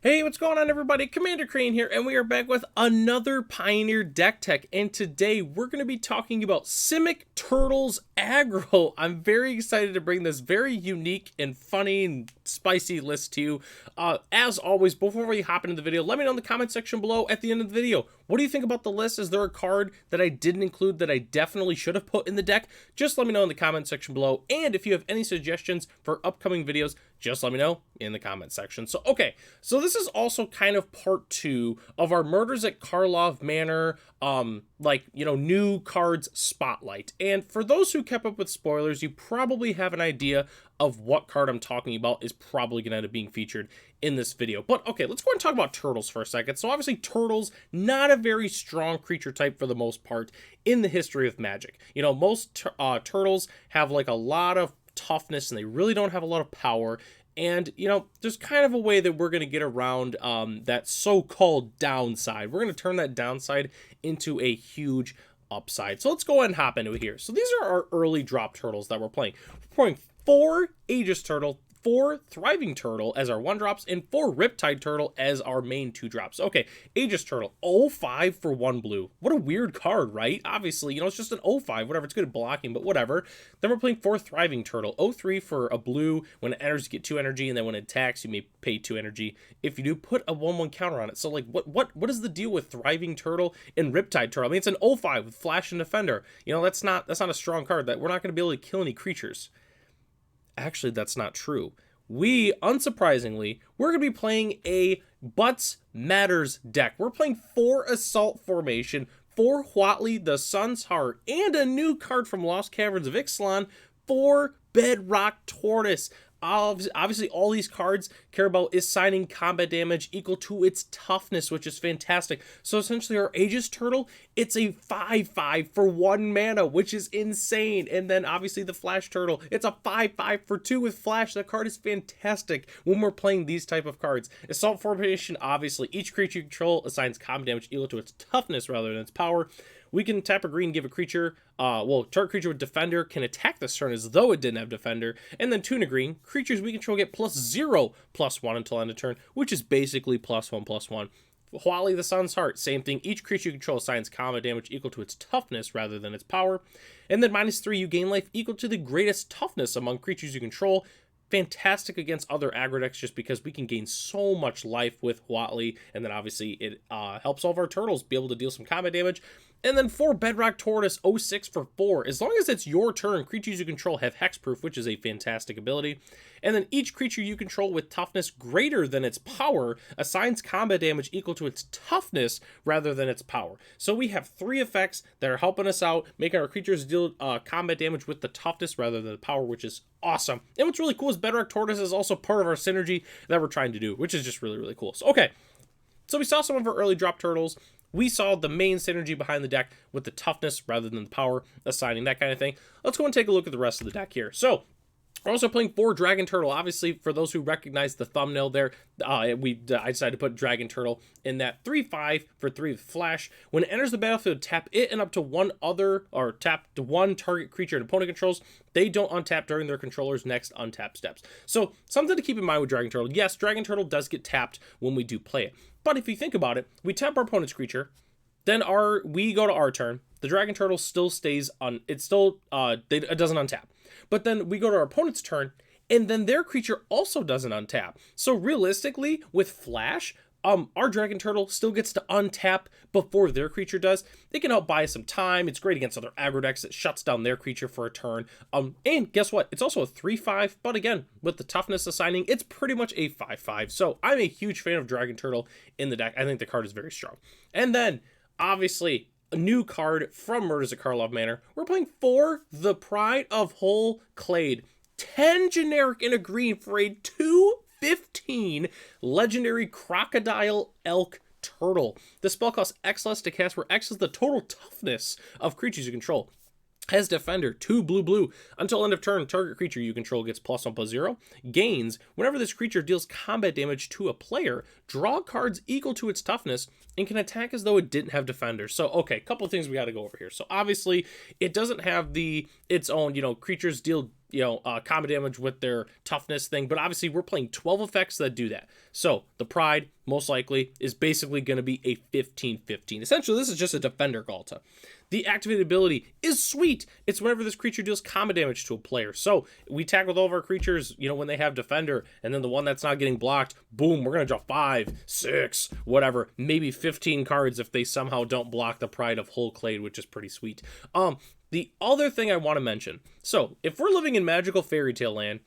Hey, what's going on, everybody? Commander Crane here, and we are back with another Pioneer deck tech. And today we're going to be talking about Simic Turtles Aggro. I'm very excited to bring this very unique and funny and spicy list to you. As always, before we hop into the video, let me know in the comment section below at the end of the video. What do you think about the list? Is there a card that I didn't include that I definitely should have put in the deck? Just let me know in the comment section below. And if you have any suggestions for upcoming videos, just let me know in the comment section. So this is also kind of part 2 of our Murders at Karlov Manor, new cards spotlight. And for those who kept up with spoilers, you probably have an idea of what card I'm talking about is probably going to end up being featured in this video. But okay, let's go and talk about turtles for a second. So obviously turtles, not a very strong creature type for the most part in the history of Magic. You know, most turtles have like a lot of toughness and they really don't have a lot of power. And, you know, there's kind of a way that we're going to get around that so-called downside. We're going to turn that downside into a huge upside. So let's go ahead and hop into it here. So these are our early drop turtles that we're playing. We're playing 4 Aegis Turtle, 4 Thriving Turtle as our 1-drops, and 4 Riptide Turtle as our main 2-drops. Okay, Aegis Turtle, 0-5 for 1 blue. What a weird card, right? Obviously, you know, it's just an 0-5, whatever. It's good at blocking, but whatever. Then we're playing 4 Thriving Turtle, 0-3 for a blue. When it enters, you get 2 energy, and then when it attacks, you may pay 2 energy. If you do, put a 1/1 counter on it. So, like, what is the deal with Thriving Turtle and Riptide Turtle? I mean, it's an 0-5 with Flash and Defender. You know, that's not a strong card. That we're not going to be able to kill any creatures. Actually, that's not true. We, unsurprisingly, we're going to be playing a Butts Matters deck. We're playing 4 Assault Formation, 4 Huatli, the Sun's Heart, and a new card from Lost Caverns of Ixalan, 4 Bedrock Tortoise. Obviously, all these cards care about is assigning combat damage equal to its toughness, which is fantastic. So essentially, our Aegis Turtle, it's a 5/5 for 1 mana, which is insane. And then obviously the Flash Turtle, it's a 5/5 for 2 with Flash. That card is fantastic when we're playing these type of cards. Assault Formation, obviously, each creature you control assigns combat damage equal to its toughness rather than its power. We can tap a green, give a creature, target creature with Defender can attack this turn as though it didn't have Defender, and then 2 and a green, creatures we control get +0/+1 until end of turn, which is basically +1/+1. Huatli, the Sun's Heart, same thing. Each creature you control assigns combat damage equal to its toughness rather than its power. And then -3, you gain life equal to the greatest toughness among creatures you control. Fantastic against other aggro decks just because we can gain so much life with Huatli, and then obviously it helps all of our turtles be able to deal some combat damage. And then 4 Bedrock Tortoise, 0-6 for 4. As long as it's your turn, creatures you control have hexproof, which is a fantastic ability. And then each creature you control with toughness greater than its power assigns combat damage equal to its toughness rather than its power. So we have 3 effects that are helping us out, making our creatures deal combat damage with the toughness rather than the power, which is awesome. And what's really cool is Bedrock Tortoise is also part of our synergy that we're trying to do, which is just really, really cool. So, okay. So we saw some of our early drop turtles. We saw the main synergy behind the deck with the toughness rather than the power, assigning that kind of thing. Let's go and take a look at the rest of the deck here. So we're also playing 4 Dragon Turtle. Obviously, for those who recognize the thumbnail there, I decided to put Dragon Turtle in that 3/5 for 3 with Flash. When it enters the battlefield, tap it and up to 1 other, or tap to 1 target creature an opponent controls. They don't untap during their controller's next untap steps. So something to keep in mind with Dragon Turtle. Yes, Dragon Turtle does get tapped when we do play it. But if you think about it, we tap our opponent's creature, then we go to our turn. The Dragon Turtle still stays on. It still it doesn't untap. But then we go to our opponent's turn, and then their creature also doesn't untap. So realistically, with Flash, our Dragon Turtle still gets to untap before their creature does. They can help buy some time. It's great against other aggro decks. It shuts down their creature for a turn. And guess what? It's also a 3/5, but again, with the toughness assigning, it's pretty much a 5/5. So I'm a huge fan of Dragon Turtle in the deck. I think the card is very strong. And then, obviously, a new card from Murders at Karlov Manor. We're playing 4 The Pride of Hull Clade. 10 generic and a green for a 2/15 legendary Crocodile Elk Turtle. The spell costs X less to cast, where X is the total toughness of creatures you control. Has Defender, 2 blue. Until end of turn, target creature you control gets +1/+0. Gains, whenever this creature deals combat damage to a player, draw cards equal to its toughness, and can attack as though it didn't have Defender. So, okay, a couple of things we got to go over here. So, obviously, it doesn't have its own, creatures deal combat damage with their toughness thing, but obviously we're playing 12 effects that do that. So the Pride, most likely, is basically going to be a 15-15. Essentially, this is just a Defender Galta. The activated ability is sweet. It's whenever this creature deals combat damage to a player. So we tag with all of our creatures, when they have Defender, and then the one that's not getting blocked, boom, we're going to draw 5, 6, whatever, maybe 15 cards if they somehow don't block the Pride of Hullclade, which is pretty sweet. The other thing I want to mention, so if we're living in Magical Fairy Tale Land,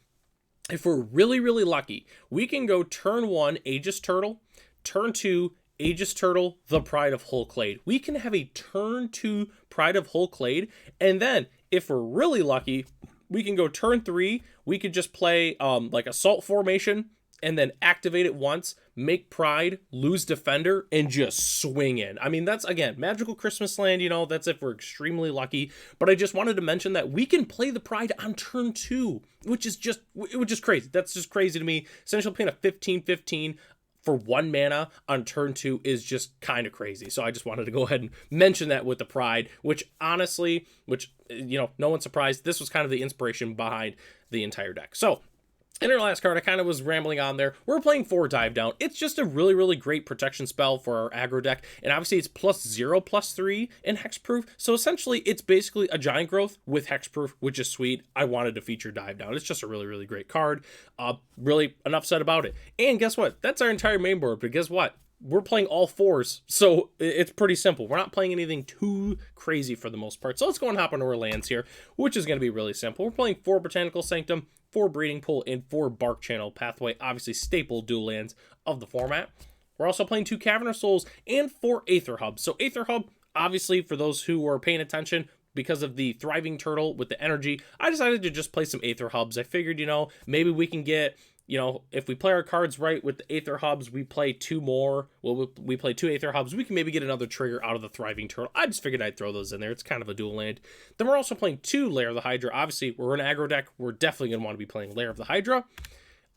if we're really, really lucky, we can go turn 1, Aegis Turtle, turn 2, Aegis Turtle, the Pride of Hullclade. We can have a turn 2 Pride of Hullclade, and then, if we're really lucky, we can go turn 3, we could just play like Assault Formation, and then activate it once, make Pride, lose Defender, and just swing in. I mean, that's, again, Magical Christmas Land, that's if we're extremely lucky. But I just wanted to mention that we can play the Pride on turn 2, which is just crazy. That's just crazy to me. Essentially playing a 15-15 for 1 mana on turn 2 is just kind of crazy. So I just wanted to go ahead and mention that with the Pride, which honestly, no one's surprised. This was kind of the inspiration behind the entire deck. So, in our last card, I kind of was rambling on there. We're playing 4 Dive Down. It's just a really, really great protection spell for our aggro deck. And obviously, it's +0/+3 in Hexproof. So essentially, it's basically a Giant Growth with Hexproof, which is sweet. I wanted to feature Dive Down. It's just a really, really great card. Really, enough said about it. And guess what? That's our entire main board. But guess what? We're playing all 4s, so it's pretty simple. We're not playing anything too crazy for the most part. So let's go and hop into our lands here, which is going to be really simple. We're playing 4 Botanical Sanctum, 4 Breeding Pool, and 4 Bark Channel Pathway, obviously staple dual lands of the format. We're also playing 2 Cavernous Souls and 4 Aether Hubs. So Aether Hub, obviously, for those who are paying attention, because of the Thriving Turtle with the energy, I decided to just play some Aether Hubs. I figured, maybe we can get... if we play our cards right with the Aether Hubs, we play 2 more. Well, we play 2 Aether Hubs. We can maybe get another trigger out of the Thriving Turtle. I just figured I'd throw those in there. It's kind of a dual land. Then we're also playing 2 Lair of the Hydra. Obviously, we're an aggro deck. We're definitely going to want to be playing Lair of the Hydra.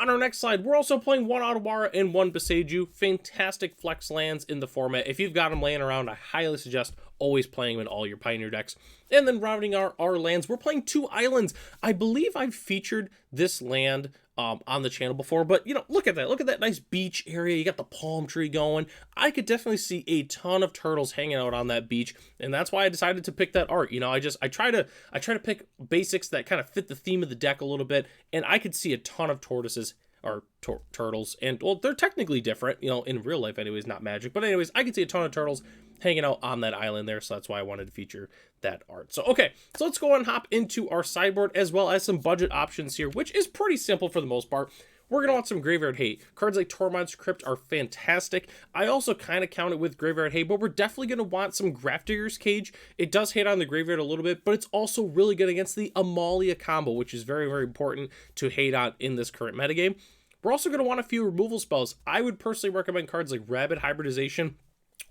On our next slide, we're also playing 1 Otawara and 1 Boseiju. Fantastic flex lands in the format. If you've got them laying around, I highly suggest always playing them in all your Pioneer decks. And then rounding our lands, we're playing 2 islands. I believe I've featured this land on the channel before, but look at that. Look at that nice beach area. You got the palm tree going. I could definitely see a ton of turtles hanging out on that beach, and that's why I decided to pick that art. I try to pick basics that kind of fit the theme of the deck a little bit, and I could see a ton of tortoises or turtles, and well, they're technically different, in real life anyways, not magic, but anyways, I could see a ton of turtles hanging out on that island there, so that's why I wanted to feature that art. So okay, so let's go and hop into our sideboard as well as some budget options here, which is pretty simple for the most part. We're going to want some Graveyard Hate. Cards like Tormod's Crypt are fantastic. I also kind of count it with Graveyard Hate, but we're definitely going to want some Grafdigger's Cage. It does hit on the graveyard a little bit, but it's also really good against the Amalia combo, which is very, very important to hate on in this current metagame. We're also going to want a few removal spells. I would personally recommend cards like Rabid Hybridization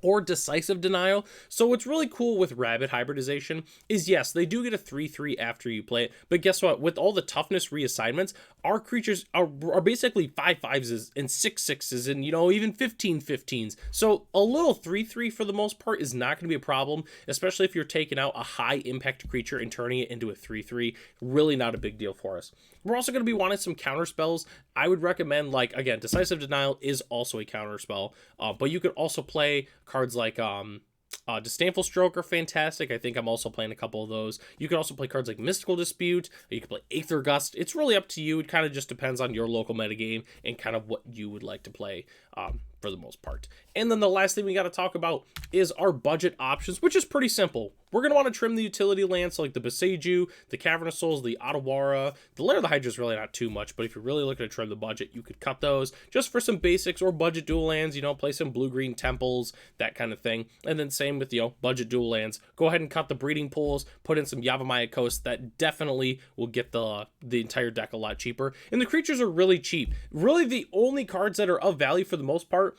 or Decisive Denial. So what's really cool with Rabid Hybridization is, yes, they do get a 3/3 after you play it, but guess what? With all the toughness reassignments, our creatures are basically 5/5s and 6/6s and, even 15/15s. So a little 3/3 for the most part is not going to be a problem, especially if you're taking out a high impact creature and turning it into a 3/3. Really not a big deal for us. We're also going to be wanting some counter spells. I would recommend, again, Decisive Denial is also a counter spell, but you could also play cards like Disdainful Stroke are fantastic. I think I'm also playing a couple of those. You can also play cards like Mystical Dispute. You can play Aether Gust. It's really up to you. It kind of just depends on your local metagame and kind of what you would like to play for the most part. And then the last thing we got to talk about is our budget options, which is pretty simple. We're going to want to trim the utility lands, so like the Boseiju, the Cavernous Souls, the Otawara. The Lair of the Hydra is really not too much, but if you're really looking to trim the budget, you could cut those just for some basics or budget dual lands, play some blue-green temples, that kind of thing. And then same with, budget dual lands. Go ahead and cut the breeding pools, put in some Yavimaya Coast. That definitely will get the entire deck a lot cheaper. And the creatures are really cheap. Really the only cards that are of value for the most part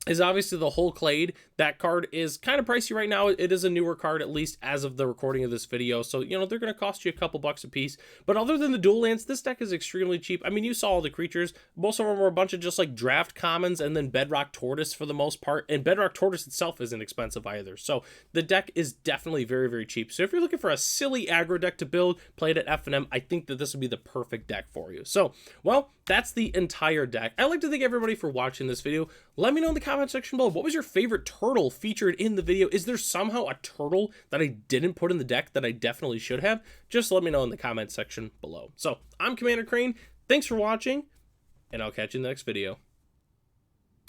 is obviously the Whole Clade. That card is kind of pricey right now. It is a newer card, at least as of the recording of this video. So, you know, they're going to cost you a couple bucks a piece. But other than the dual lands, this deck is extremely cheap. I mean, you saw all the creatures. Most of them were a bunch of just like draft commons and then Bedrock Tortoise for the most part. And Bedrock Tortoise itself isn't expensive either. So the deck is definitely very, very cheap. So if you're looking for a silly aggro deck to build, played at FNM, I think that this would be the perfect deck for you. So, well, that's the entire deck. I'd like to thank everybody for watching this video. Let me know in the comment section below, what was your favorite turtle featured in the video? Is there somehow a turtle that I didn't put in the deck that I definitely should have? Just let me know in the comment section below. So, I'm Commander Crane. Thanks for watching, and I'll catch you in the next video.